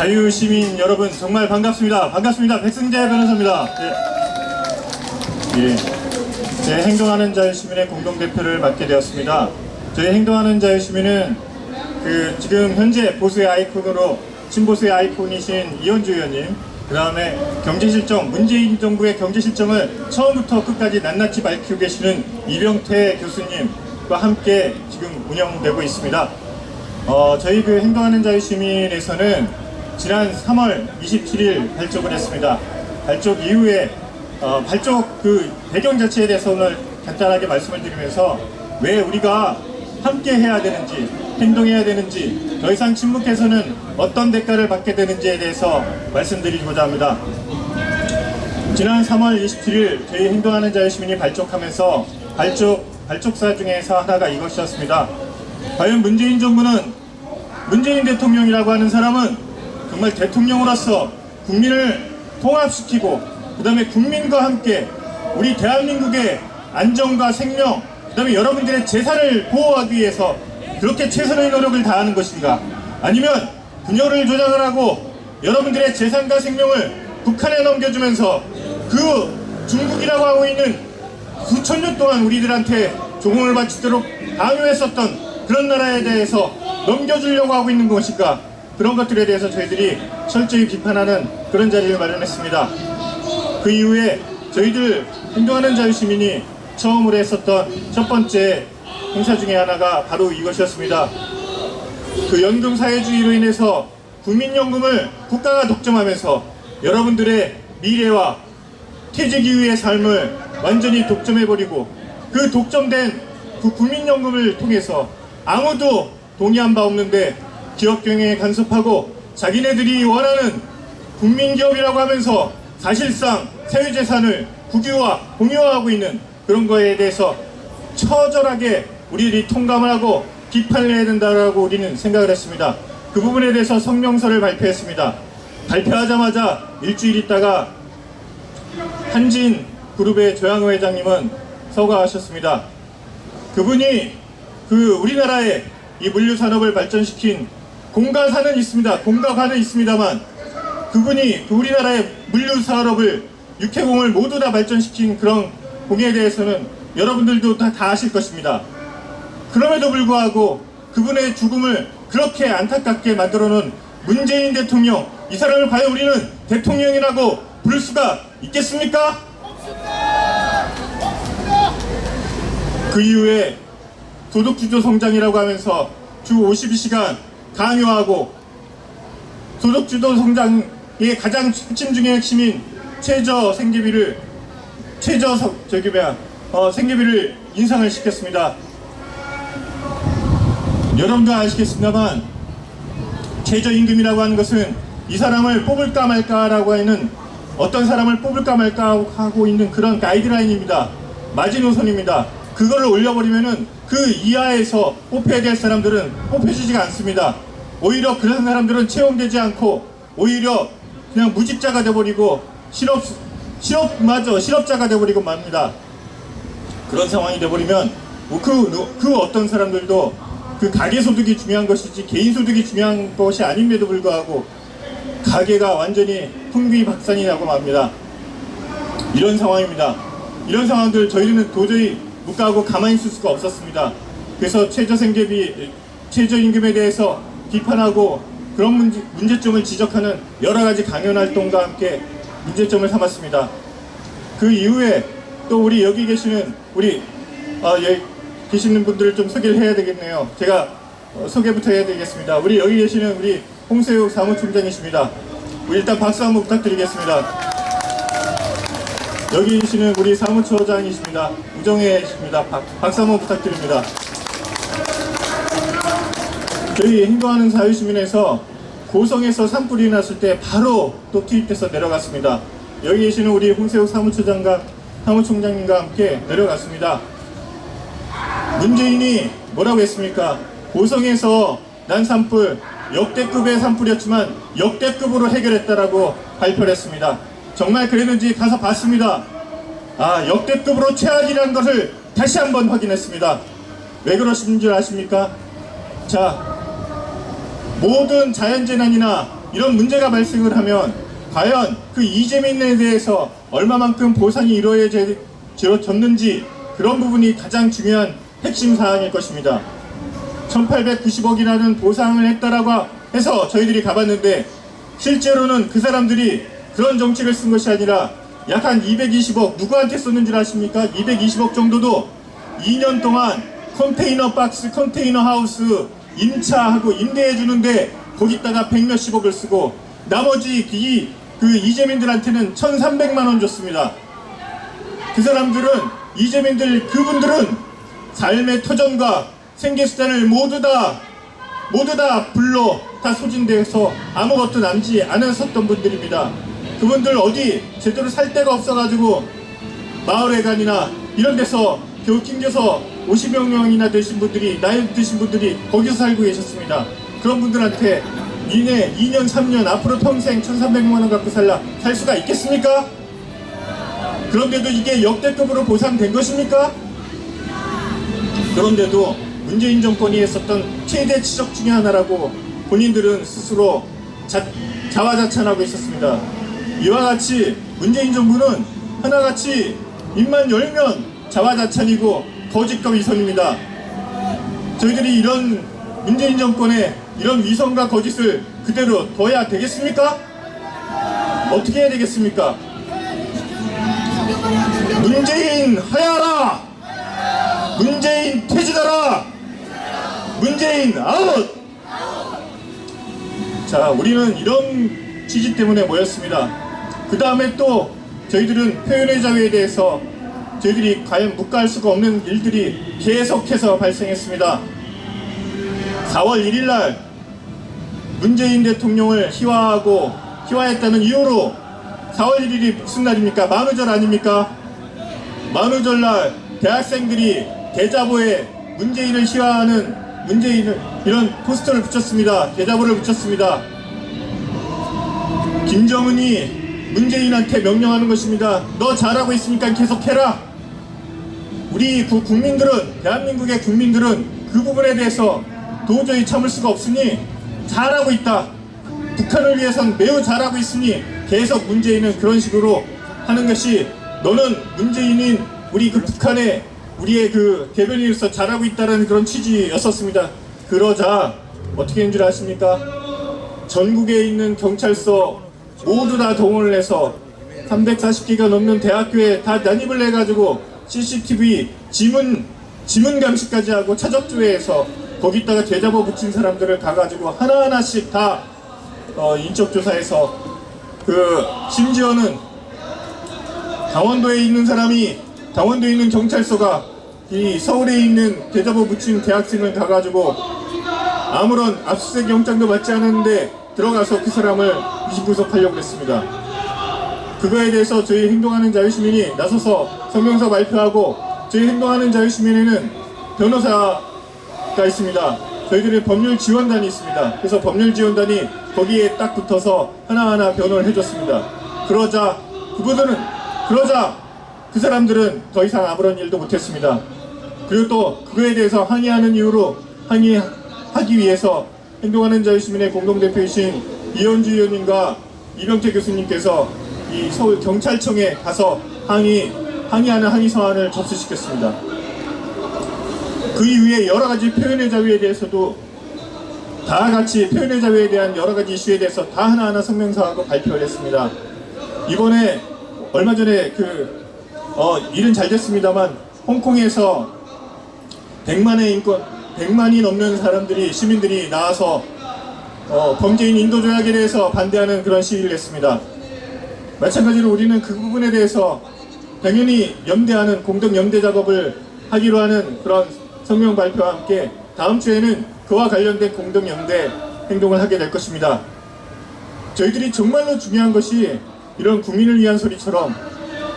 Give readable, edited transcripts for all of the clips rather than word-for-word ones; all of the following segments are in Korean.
자유시민 여러분 정말 반갑습니다. 반갑습니다. 백승재 변호사입니다. 예. 제 행동하는 자유시민의 공동대표를 맡게 되었습니다. 저희 행동하는 자유시민은 지금 현재 보수의 아이콘으로 친보수의 아이콘이신 이현주 의원님, 그 다음에 경제실정, 문재인 정부의 경제실정을 처음부터 끝까지 낱낱이 밝히고 계시는 이병태 교수님과 함께 지금 운영되고 있습니다. 저희 행동하는 자유시민에서는 지난 3월 27일 발족을 했습니다. 발족 이후에 발족 배경 자체에 대해서 오늘 간단하게 말씀을 드리면서 왜 우리가 함께 해야 되는지, 행동해야 되는지, 더 이상 침묵해서는 어떤 대가를 받게 되는지에 대해서 말씀드리고자 합니다. 지난 3월 27일 저희 행동하는 자유시민이 발족하면서 발족사 중에서 하나가 이것이었습니다. 과연 문재인 정부는, 문재인 대통령이라고 하는 사람은 정말 대통령으로서 국민을 통합시키고 그 다음에 국민과 함께 우리 대한민국의 안전과 생명, 그 다음에 여러분들의 재산을 보호하기 위해서 그렇게 최선의 노력을 다하는 것인가, 아니면 분열을 조장을 하고 여러분들의 재산과 생명을 북한에 넘겨주면서 그 중국이라고 하고 있는 수천 년 동안 우리들한테 조공을 바치도록 강요했었던 그런 나라에 대해서 넘겨주려고 하고 있는 것인가, 그런 것들에 대해서 저희들이 철저히 비판하는 그런 자리를 마련했습니다. 그 이후에 저희들 행동하는 자유시민이 처음으로 했었던 첫 번째 행사 중에 하나가 바로 이것이었습니다. 연금 사회주의로 인해서 국민연금을 국가가 독점하면서 여러분들의 미래와 퇴직 이후의 삶을 완전히 독점해버리고, 그 독점된 국민연금을 통해서 아무도 동의한 바 없는데 기업 경영에 간섭하고 자기네들이 원하는 국민기업이라고 하면서 사실상 사유재산을 국유화, 공유화하고 있는 그런 거에 대해서 처절하게 우리들이 통감을 하고 비판을 해야 된다고 우리는 생각을 했습니다. 그 부분에 대해서 성명서를 발표했습니다. 발표하자마자 일주일 있다가 한진 그룹의 조양호 회장님은 서거하셨습니다. 그분이 우리나라의 이 물류산업을 발전시킨 공가사는 있습니다. 공가관은 있습니다만 그분이 우리나라의 물류산업을 육해공을 모두 다 발전시킨 그런 공에 대해서는 여러분들도 다 아실 것입니다. 그럼에도 불구하고 그분의 죽음을 그렇게 안타깝게 만들어 놓은 문재인 대통령, 이 사람을 과연 우리는 대통령이라고 부를 수가 있겠습니까? 그 이후에 소득주도 성장이라고 하면서 주 52시간 강요하고 소득주도 성장의 가장 핵심 중의 핵심인 생계비를 인상을 시켰습니다. 여러분도 아시겠습니다만 최저임금이라고 하는 것은 이 사람을 뽑을까 말까라고 하는, 어떤 사람을 뽑을까 말까 하고 있는 그런 가이드라인입니다. 마지노선입니다. 그거를 올려버리면은 그 이하에서 뽑혀야 될 사람들은 뽑혀지지가 않습니다. 오히려 그런 사람들은 채용되지 않고 오히려 그냥 무직자가 돼버리고 실업자가 돼버리고 맙니다. 그런 상황이 돼버리면 그 어떤 사람들도 가계소득이 중요한 것이지 개인소득이 중요한 것이 아님에도 불구하고 가계가 완전히 풍비박산이 나고 맙니다. 이런 상황입니다. 이런 상황들 저희는 도저히 묵과하고 가만히 있을 수가 없었습니다. 그래서 최저임금에 대해서 비판하고 그런 문제점을 지적하는 여러가지 강연활동과 함께 문제점을 삼았습니다. 그 이후에 또 우리 여기 계시는 여기 계시는 분들을 좀 소개를 해야 되겠네요. 제가 소개부터 해야 되겠습니다. 여기 계시는 우리 홍세욱 사무총장이십니다. 일단 박수 한번 부탁드리겠습니다. 여기 계시는 우리 사무처장이십니다. 우정혜십니다. 박수 한번 부탁드립니다. 저희 행동하는 자유시민에서 고성에서 산불이 났을 때 바로 또 투입돼서 내려갔습니다. 여기 계시는 우리 홍세욱 사무총장님과 함께 내려갔습니다. 문재인이 뭐라고 했습니까? 고성에서 난 산불 역대급의 산불이었지만 역대급으로 해결했다라고 발표를 했습니다. 정말 그랬는지 가서 봤습니다. 역대급으로 최악이라는 것을 다시 한번 확인했습니다. 왜 그러신 줄 아십니까? 자, 모든 자연재난이나 이런 문제가 발생을 하면 과연 그 이재민에 대해서 얼마만큼 보상이 이루어졌는지 그런 부분이 가장 중요한 핵심 사항일 것입니다. 1890억이라는 보상을 했다라고 해서 저희들이 가봤는데 실제로는 그 사람들이 그런 정책을 쓴 것이 아니라 약 한 220억, 누구한테 썼는 줄 아십니까? 220억 정도도 2년 동안 컨테이너 박스, 컨테이너 하우스 임차하고 임대해 주는데 거기다가 100몇십억을 쓰고 나머지 그 이재민들한테는 1,300만 원 줬습니다. 그 사람들은 그분들은 삶의 터전과 생계수단을 모두 다 불로 다 소진돼서 아무것도 남지 않았었던 분들입니다. 그분들 어디 제대로 살 데가 없어가지고 마을회관이나 이런 데서 겨우 낑겨서 50여 명이나 되신 분들이, 나이 드신 분들이 거기서 살고 계셨습니다. 그런 분들한테 니네 2년 3년 앞으로 평생 1,300만 원 갖고 살 수가 있겠습니까? 그런데도 이게 역대급으로 보상된 것입니까? 그런데도 문재인 정권이 했었던 최대 치적 중에 하나라고 본인들은 스스로 자화자찬하고 있었습니다. 이와 같이 문재인 정부는 하나같이 입만 열면 자화자찬이고 거짓과 위선입니다. 저희들이 이런 문재인 정권의 이런 위선과 거짓을 그대로 둬야 되겠습니까? 어떻게 해야 되겠습니까? 문재인 하야라! 문재인 퇴진하라! 문재인 아웃! 자, 우리는 이런 취지 때문에 모였습니다. 그 다음에 또 저희들은 표현의 자유에 대해서 저희들이 과연 묵과할 수가 없는 일들이 계속해서 발생했습니다. 4월 1일날 문재인 대통령을 희화했다는 이유로 4월 1일이 무슨 날입니까? 만우절 아닙니까? 만우절날 대학생들이 대자보에 문재인을 희화하는 이런 포스터를 붙였습니다. 대자보를 붙였습니다. 김정은이 문재인한테 명령하는 것입니다. 너 잘하고 있으니까 계속해라. 우리 대한민국의 국민들은 그 부분에 대해서 도저히 참을 수가 없으니 잘하고 있다. 북한을 위해선 매우 잘하고 있으니 계속 문재인은 그런 식으로 하는 것이 너는 문재인인 우리의 그 대변인으로서 잘하고 있다는 그런 취지였었습니다. 그러자 어떻게 된 줄 아십니까? 전국에 있는 경찰서 모두 다 동원을 해서 340개가 넘는 대학교에 다 난입을 해가지고 CCTV 지문 감시까지 하고 차적조회해서 거기다가 대자보 붙인 사람들을 가가지고 하나하나씩 다 인적조사해서 심지어는 강원도에 있는 경찰서가 이 서울에 있는 대자보 붙인 대학생을 가가지고 아무런 압수수색 영장도 받지 않았는데 들어가서 그 사람을 이중구속하려고 했습니다. 그거에 대해서 저희 행동하는 자유시민이 나서서 성명서 발표하고 저희 행동하는 자유시민에는 변호사가 있습니다. 저희들의 법률지원단이 있습니다. 그래서 법률지원단이 거기에 딱 붙어서 하나하나 변호를 해줬습니다. 그러자 그 사람들은 더 이상 아무런 일도 못했습니다. 그리고 또 그거에 대해서 항의하는 이유로 항의하기 위해서 행동하는 자유시민의 공동대표이신 이현주 의원님과 이병태 교수님께서 이 서울 경찰청에 가서 항의하는 항의서한을 접수시켰습니다. 그 이후에 여러가지 표현의 자유에 대해서도 다 같이 표현의 자유에 대한 여러가지 이슈에 대해서 다 하나하나 성명서하고 발표를 했습니다. 이번에 얼마 전에 일은 잘 됐습니다만 홍콩에서 100만이 넘는 시민들이 나와서 범죄인 인도 조약에 대해서 반대하는 그런 시위를 했습니다. 마찬가지로 우리는 그 부분에 대해서 당연히 공동 연대 작업을 하기로 하는 그런 성명 발표와 함께 다음 주에는 그와 관련된 공동 연대 행동을 하게 될 것입니다. 저희들이 정말로 중요한 것이 이런 국민을 위한 소리처럼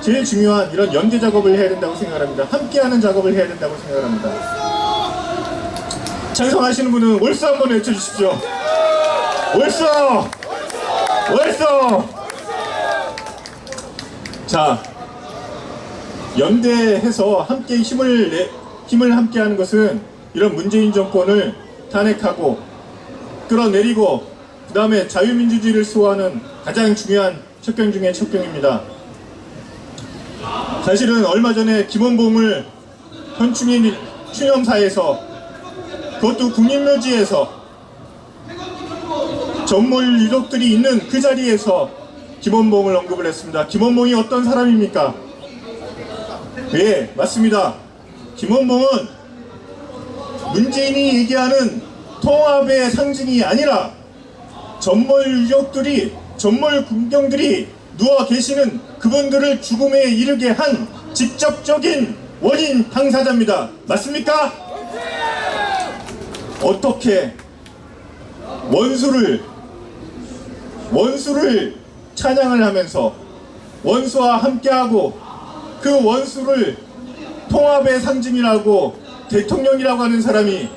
제일 중요한 이런 연대 작업을 해야 된다고 생각합니다. 함께하는 작업을 해야 된다고 생각합니다. 찬성하시는 분은 월수 한번 외쳐주십시오. 월수! 월수! 자, 연대해서 함께 힘을 함께하는 것은 이런 문재인 정권을 탄핵하고 끌어내리고 그 다음에 자유민주주의를 수호하는 가장 중요한 척경 중의 척경입니다. 사실은 얼마 전에 김원봉을 현충인 추념사에서, 그것도 국립묘지에서 전몰 유족들이 있는 그 자리에서 김원봉을 언급을 했습니다. 김원봉이 어떤 사람입니까? 네, 맞습니다. 김원봉은 문재인이 얘기하는 통합의 상징이 아니라 전몰 유족들이, 전몰 군경들이 누워 계시는 그분들을 죽음에 이르게 한 직접적인 원인 당사자입니다. 맞습니까? 어떻게 원수를 찬양을 하면서 원수와 함께하고 그 원수를 통합의 상징이라고 대통령이라고 하는 사람이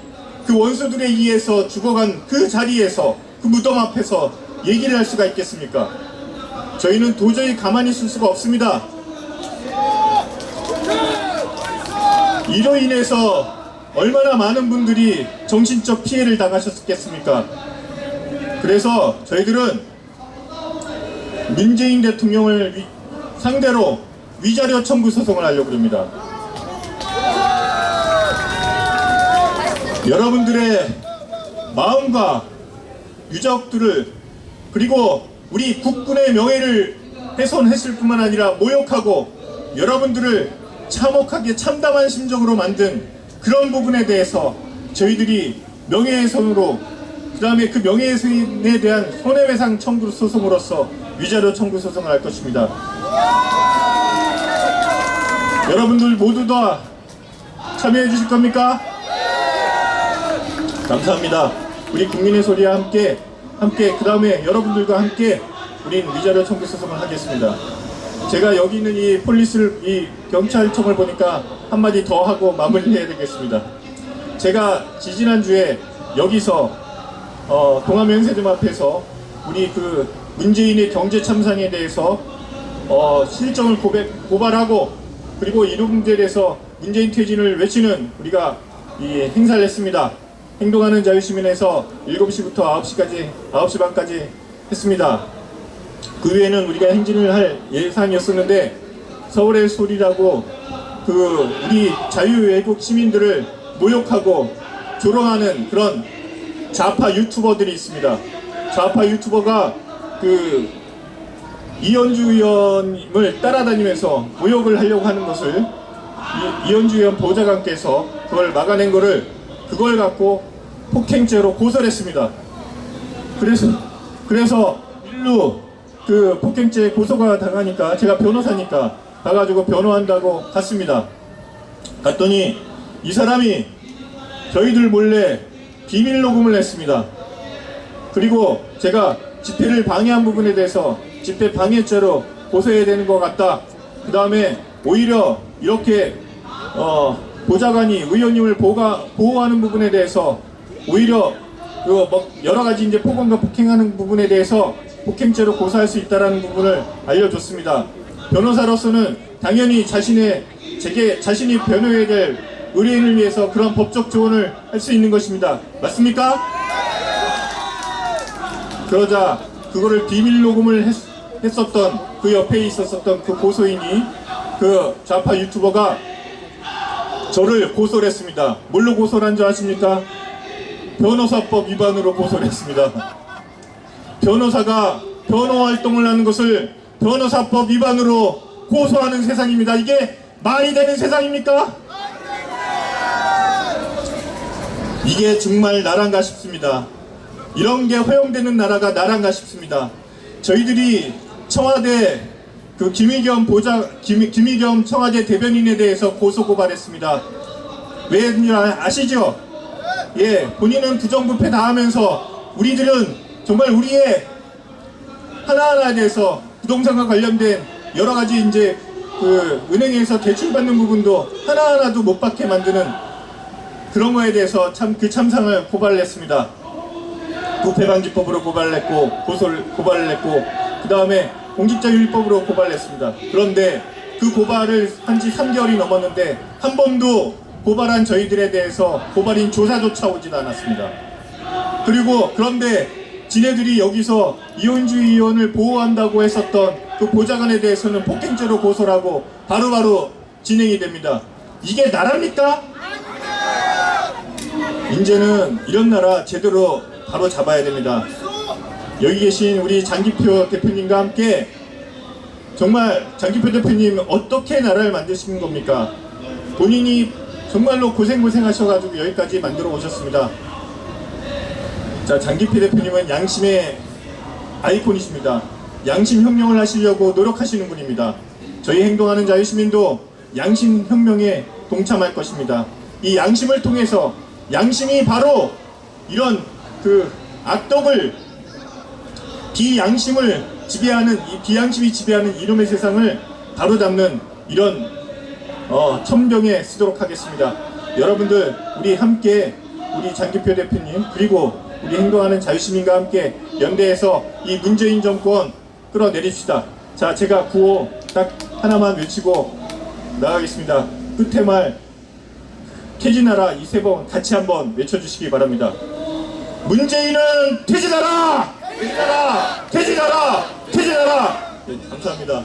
그 원수들에 의해서 죽어간 그 자리에서, 그 무덤 앞에서 얘기를 할 수가 있겠습니까? 저희는 도저히 가만히 있을 수가 없습니다. 이로 인해서 얼마나 많은 분들이 정신적 피해를 당하셨겠습니까? 그래서 저희들은 문재인 대통령을 상대로 위자료 청구 소송을 하려고 합니다. 여러분들의 마음과 유족들을, 그리고 우리 국군의 명예를 훼손했을 뿐만 아니라 모욕하고 여러분들을 참혹하게 참담한 심정으로 만든 그런 부분에 대해서 저희들이 명예훼손으로, 그 다음에 그 명예훼손에 대한 손해배상 청구 소송으로서 위자료 청구 소송을 할 것입니다. 여러분들 모두 다 참여해 주실 겁니까? 감사합니다. 우리 국민의 소리와 함께 그 다음에 여러분들과 함께 우린 위자료 청구 소송을 하겠습니다. 제가 여기 있는 이 경찰청을 보니까 한마디 더 하고 마무리해야 되겠습니다. 제가 지지난주에 여기서 동아면세점 앞에서 우리 그 문재인의 경제 참상에 대해서 실정을 고발하고, 그리고 이런 문제에 대해서 문재인 퇴진을 외치는 우리가 이 행사를 했습니다. 행동하는 자유시민에서 7시부터 9시 반까지 했습니다. 그 외에는 우리가 행진을 할 예상이었었는데, 서울의 소리라고 그 우리 자유애국 시민들을 모욕하고 조롱하는 그런 좌파 유튜버들이 있습니다. 좌파 유튜버가 그 이현주 의원을 따라다니면서 모욕을 하려고 하는 것을 이현주 의원 보좌관께서 그걸 막아낸 그걸 갖고 폭행죄로 고소를 했습니다. 그래서 일루 그 폭행죄 고소가 당하니까 제가 변호사니까 가가지고 변호한다고 갔습니다. 갔더니 이 사람이 저희들 몰래 비밀 녹음을 했습니다. 그리고 제가 집회를 방해한 부분에 대해서 집회 방해죄로 고소해야 되는 것 같다. 그 다음에 오히려 이렇게 보좌관이 의원님을 보호하는 부분에 대해서 오히려 여러 가지 이제 폭언과 폭행하는 부분에 대해서 폭행죄로 고소할 수 있다는 부분을 알려줬습니다. 변호사로서는 당연히 자신이 변호해야 될 의뢰인을 위해서 그런 법적 조언을 할 수 있는 것입니다. 맞습니까? 그러자 그거를 비밀 녹음을 했었던 그 옆에 있었던 그 고소인이, 그 좌파 유튜버가 저를 고소를 했습니다. 뭘로 고소를 한 줄 아십니까? 변호사법 위반으로 고소를 했습니다. 변호사가 변호 활동을 하는 것을 변호사법 위반으로 고소하는 세상입니다. 이게 말이 되는 세상입니까? 이게 정말 나란가 싶습니다. 이런 게 허용되는 나라가 나란가 싶습니다. 저희들이 청와대 그 김의겸 청와대 대변인에 대해서 고소고발했습니다. 왜 아시죠? 예, 본인은 부정부패 다 하면서 우리들은 정말 우리의 하나하나에 대해서 부동산과 관련된 여러 가지 이제 그 은행에서 대출받는 부분도 하나하나도 못 받게 만드는 그런 거에 대해서 그 참상을 고발을 했습니다. 부패방지법으로 고발을 했고, 고발을 했고, 그 다음에 공직자윤리법으로 고발을 했습니다. 그런데 그 고발을 한 지 3개월이 넘었는데 한 번도 고발한 저희들에 대해서 고발인 조사조차 오지도 않았습니다. 그런데 지네들이 여기서 이현주 의원을 보호한다고 했었던 그 보좌관에 대해서는 폭행죄로 고소를 하고 바로바로 진행이 됩니다. 이게 나라입니까? 이제는 이런 나라 제대로 바로 잡아야 됩니다. 여기 계신 우리 장기표 대표님과 함께 정말 장기표 대표님 어떻게 나라를 만드시는 겁니까? 본인이 정말로 고생하셔가지고 여기까지 만들어 오셨습니다. 자, 장기표 대표님은 양심의 아이콘이십니다. 양심 혁명을 하시려고 노력하시는 분입니다. 저희 행동하는 자유시민도 양심 혁명에 동참할 것입니다. 이 양심을 통해서 양심이 바로 이런 그 악덕을 비양심을 지배하는 이 비양심이 지배하는 이놈의 세상을 바로잡는 이런 천병에 쓰도록 하겠습니다. 여러분들 우리 함께 우리 장기표 대표님 그리고 우리 행동하는 자유시민과 함께 연대해서 이 문재인 정권 끌어내립시다. 자, 제가 구호 딱 하나만 외치고 나가겠습니다. 끝에 말 퇴진하라 이 세 번 같이 한번 외쳐주시기 바랍니다. 문재인은 퇴진하라! 퇴진하라! 퇴진하라! 퇴진하라! 네, 감사합니다.